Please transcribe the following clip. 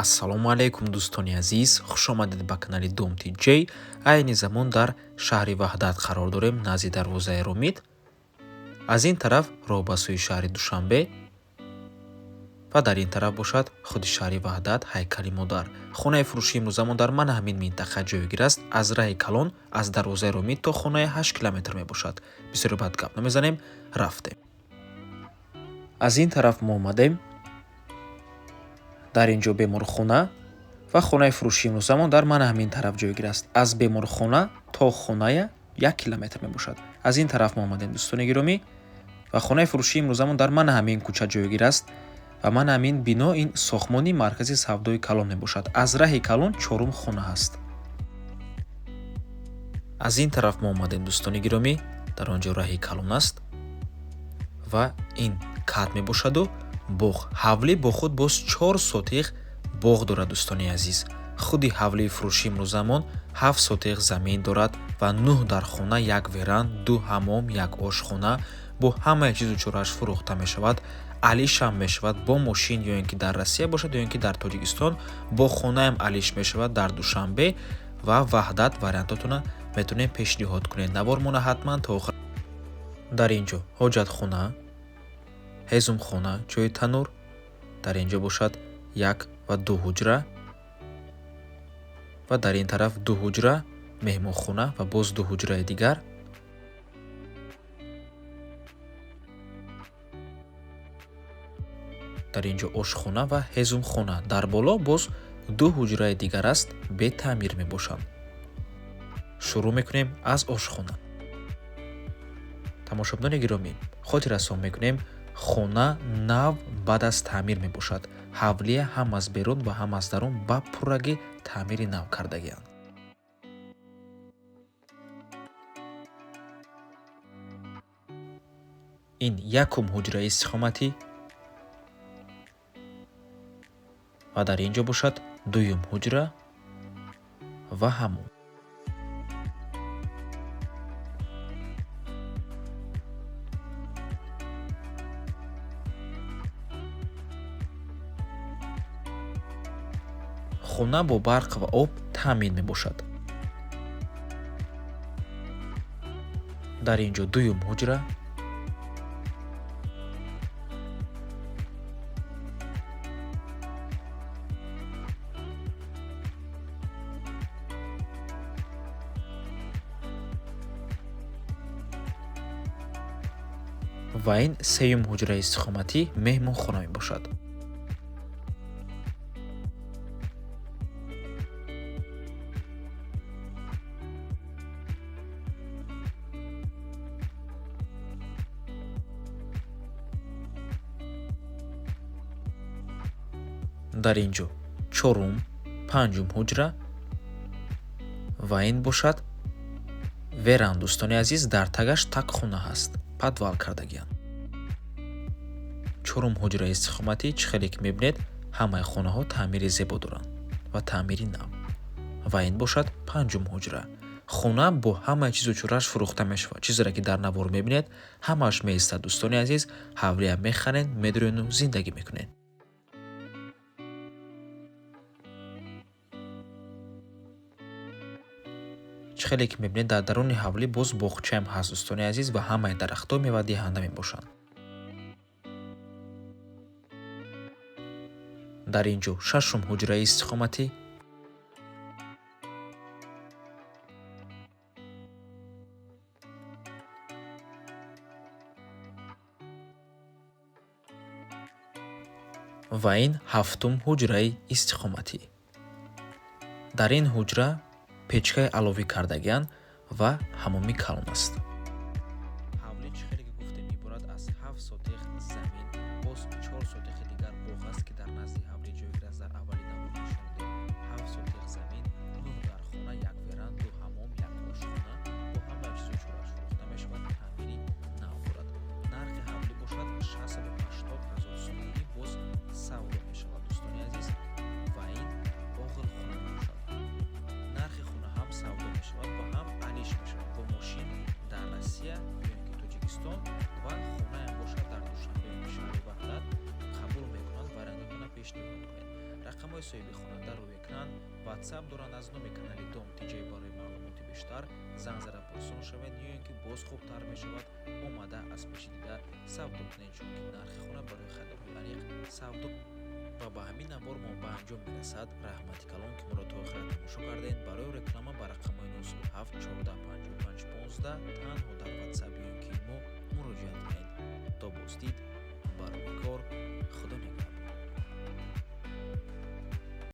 ассалому алайкум дӯстони азиз, хушомадед ба канали Домти Ҷей. Айни замон дар шаҳри Ваҳдат қарор дорем, назди дарвозаи Ромид. Аз ин тараф роҳ ба сӯи шаҳри Душанбе ва дар ин тараф бошад худи шаҳри Ваҳдат, ҳайкали модар. Хонаи фурӯшии имрӯзамон дар ман ҳамин минтақа ҷойгир аст. Аз раҳи калон, аз дарвозаи Ромид то хонаи 8 километр мебошад. Бисёр бад гап намезанем, рафтем. Аз ин тараф мо омадем. Дар инҷо беморхона ва хонаи фурӯшии имрӯзамон дар ман ҳамин тараф ҷойгир аст. Аз беморхона то хоная 1 километр мебошад. Аз ин тараф мо омадем дӯстони гиромӣ ва хонаи фурӯшии имрӯзамон дар ман ҳамин кӯча ҷойгир аст ва ман ҳамин бино ин сохмони маркази савдои калон мебошад. Аз раҳи калон 4-ум хона ҳаст. Аз ин тараф мо омадем дӯстони гиромӣ, дар он ҷо раҳи калон аст ва ин кат мебошаду боғ. Ҳавлӣ бо худ боз 4 сотиқ боғ дорад дӯстони азиз. Худи ҳавлии фурӯшии имрӯзамон 7 сотиқ замин дорад ва 9 дар хона, 1 веранд, 2 ҳаммом, 1 ошхона бо ҳамаи чизу чорааш фурӯхта мешавад. Алишам мешавад бо мошин, ё ин ки дар Россия бошад ё ин ки дар Тоҷикистон. Бо хонаам алиш мешавад дар Душанбе ва Ваҳдат. Вариантотона метавонед пешниҳод кунед. Навормона ҳатман то охир. Дар инҷо ҳоҷатхона, ҳезумхона, ҷои танур, дар инҷо бошад 1 ва 2 ҳуҷра ва дар ин тараф 2 ҳуҷра, меҳмонхона ва боз 2 ҳуҷраи дигар. Дар инҷо ошхона ва ҳезумхона. Дар боло боз 2 ҳуҷраи дигар аст, бетаъмир мебошанд. Шурӯъ мекунем аз ошхона. тамошобинони гиромӣ, хотиррасон мекунем, хона нав баъд аз таъмир мебошад. Ҳавлия ҳам аз берун ва ҳам аз дарун ба пурраги таъмири нав кардагианд. ин якум ҳуҷраи истиқоматӣ ва дар инҷо бошад дуюм ҳуҷра ва ҳаммом. хона бо барқ ва об таъмин мебошад. дар инҷо дуюм ҳуҷра ва ин сеюм ҳуҷраи истиқоматӣ меҳмонхона мебошад. дар инҷо 4-ум, 5-ум ҳуҷра ва ин бошад веранд. Дӯстони азиз, дар тагаш так хона ҳаст, падвал кардагианд. 4-ум ҳуҷраи истиқоматӣ чӣ хеле ки мебинед, ҳамаи хонаҳо таъмири зебо доранд ва таъмири нав. Ва ин бошад 5-ум ҳуҷра. хона бо ҳамаи чизу чорааш фурӯхта мешавад. Чизеро ки дар навор мебинед, ҳамааш меистад дӯстони азиз. ҳавлия мехарен, медурёну зиндагӣ мекунед. чӣ хеле ки мебинед, дар даруни ҳавлӣ боз боғчаам ҳаст дӯстони азиз ва ҳамаи дарахтҳо мевадиҳанда мебошанд. дар инҷо 6-ум ҳуҷраи истиқоматӣ ва ин 7-ум ҳуҷраи истиқоматӣ. дар ин ҳуҷра печкаи аловӣ кардагианд ва ҳаммоми калон аст. ҳавлӣ чӣ хеле ки гуфтем иборат аз 7 сотиқ замин, боз 4 сотиқи дигар боғ аст ки дар назди ҳавлӣ ҷойгир аст. Дар аввали навор нишон додем. 7 сотиқ замин, 9 дар хона, 1 веранд, 2 ҳаммом, 1 ошхона бо ҳамаи чизу чорааш фурӯхта мешавад. таъмири нав дорад. нархи ҳавлӣ бошад 680 000 сомонӣ, боз савдо мешавад дӯстони азиз ва ин оғилхона мебошад. нархи хона ҳам савдо мешавад ва ҳам алиш мешавад бо мошин дар рақамҳои соҳиби хонанда рӯи экран ватсап доранд. аз номи канали дом тиҷаи барои маълумоти бештар занг зада пурсон шавед ё ин ки боз хубтар мешавад омада аз пеши дида савдо кунед, чунки нархи хона барои харидорҳои аниқ савдо ва ба ҳамин навбор мо ба анҷом мерасад. раҳмати калон ки моро то охира тамошо кардаед. барои реклама ба рақамҳои 07 14 55 15 танҳо дар ватсап